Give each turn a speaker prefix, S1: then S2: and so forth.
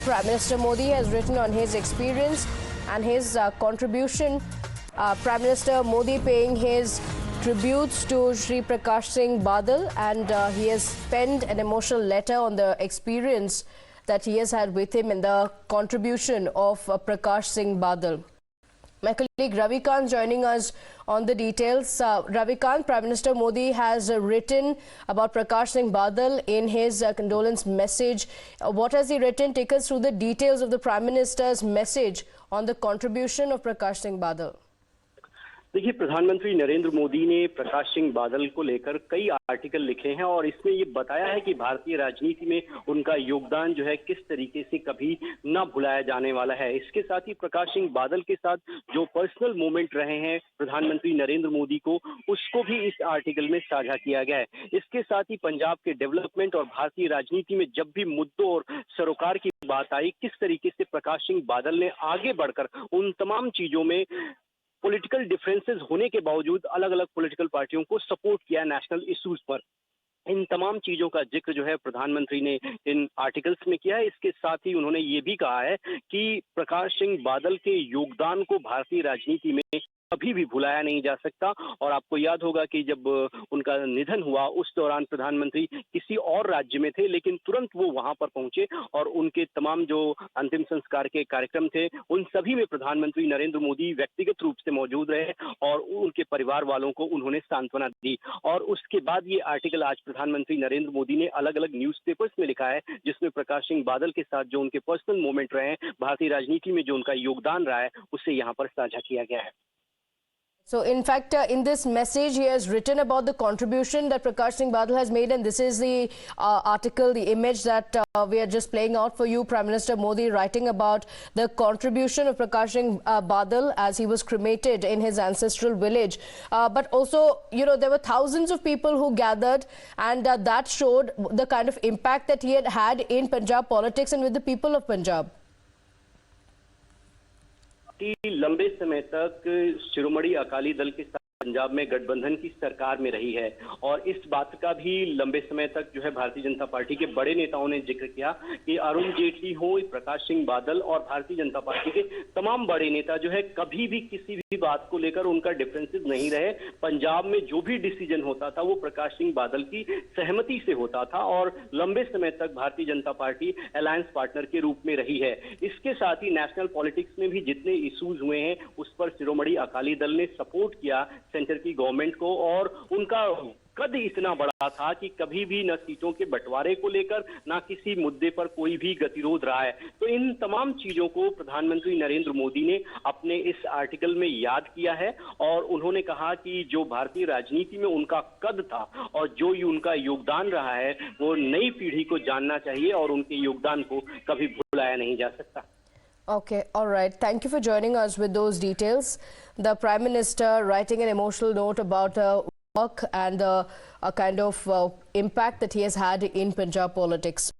S1: Prime Minister Modi has written on his experience and his contribution. Prime Minister Modi paying his tributes to Shri Prakash Singh Badal, and he has penned an emotional letter on the experience that he has had with him and the contribution of Prakash Singh Badal. My colleague Ravikant joining us on the details. Ravikant, Prime Minister Modi has written about Prakash Singh Badal in his condolence message. What has he written? Take us through the details of the Prime Minister's message on the contribution of Prakash Singh Badal.
S2: देखिए, प्रधानमंत्री नरेंद्र मोदी ने प्रकाश सिंह बादल को लेकर कई article लिखे हैं और इसमें ये बताया है कि भारतीय राजनीति में उनका योगदान जो है किस तरीके से कभी न भुलाया जाने वाला है। इसके साथ ही प्रकाश सिंह बादल के साथ जो पर्सनल मोमेंट रहे हैं प्रधानमंत्री नरेंद्र मोदी को, उसको भी इस आर्टिकल में साझा किया गया है। इसके साथ ही पंजाब के डेवलपमेंट और भारतीय राजनीति में जब भी मुद्दों और सरोकार की बात आई, किस तरीके से प्रकाश सिंह बादल ने आगे बढ़कर उन तमाम चीजों में पॉलिटिकल डिफरेंसेस होने के बावजूद अलग अलग पॉलिटिकल पार्टियों को सपोर्ट किया नेशनल इश्यूज पर। इन तमाम चीजों का जिक्र जो है प्रधानमंत्री ने इन आर्टिकल्स में किया है। इसके साथ ही उन्होंने ये भी कहा है कि प्रकाश सिंह बादल के योगदान को भारतीय राजनीति में कभी भी भुलाया नहीं जा सकता। और आपको याद होगा कि जब उनका निधन हुआ उस दौरान प्रधानमंत्री किसी और राज्य में थे, लेकिन तुरंत वो वहां पर पहुंचे और उनके तमाम जो अंतिम संस्कार के कार्यक्रम थे उन सभी में प्रधानमंत्री नरेंद्र मोदी व्यक्तिगत रूप से मौजूद रहे और उनके परिवार वालों को उन्होंने सांत्वना दी। और उसके बाद ये आर्टिकल आज प्रधानमंत्री नरेंद्र मोदी ने अलग अलग न्यूज़पेपर्स में लिखा है, जिसमें प्रकाश सिंह बादल के साथ जो उनके पर्सनल मोमेंट रहे हैं, भारतीय राजनीति में जो उनका योगदान रहा है, उसे यहाँ पर साझा किया गया है।
S1: So, in fact, in this message, he has written about the contribution that Prakash Singh Badal has made, and this is the article, the image that we are just playing out for you. Prime Minister Modi writing about the contribution of Prakash Singh Badal as he was cremated in his ancestral village. But also, you know, there were thousands of people who gathered, and that showed the kind of impact that he had had in Punjab politics and with the people of Punjab.
S2: लंबे समय तक शिरोमणि अकाली दल के साथ पंजाब में गठबंधन की सरकार में रही है और इस बात का भी लंबे समय तक जो है भारतीय जनता पार्टी के बड़े नेताओं ने जिक्र किया कि अरुण जेटली हो, प्रकाश सिंह बादल और भारतीय जनता पार्टी के तमाम बड़े नेता जो है कभी भी किसी भी बात को लेकर उनका डिफरेंसेस नहीं रहे। पंजाब में जो भी डिसीजन होता था वो प्रकाश सिंह बादल की सहमति से होता था और लंबे समय तक Bharatiya Janata party alliance partner के रूप में रही है। इसके साथ ही नेशनल पॉलिटिक्स में भी जितने इश्यूज हुए हैं उस पर शिरोमणि अकाली दल ने सपोर्ट किया सेंटर की गवर्नमेंट को और उनका कद इतना बड़ा था कि कभी भी न सीटों के बंटवारे को लेकर ना किसी मुद्दे पर कोई भी गतिरोध रहा है। तो इन तमाम चीजों को प्रधानमंत्री नरेंद्र मोदी ने अपने इस आर्टिकल में याद किया है और उन्होंने कहा कि जो भारतीय राजनीति में उनका कद था और जो उनका योगदान रहा है वो नई पीढ़ी को जानना चाहिए और उनके योगदान को कभी भुलाया नहीं जा सकता।
S1: Okay, all right. Thank you for joining us with those details. The Prime Minister writing an emotional note about work and a kind of impact that he has had in Punjab politics.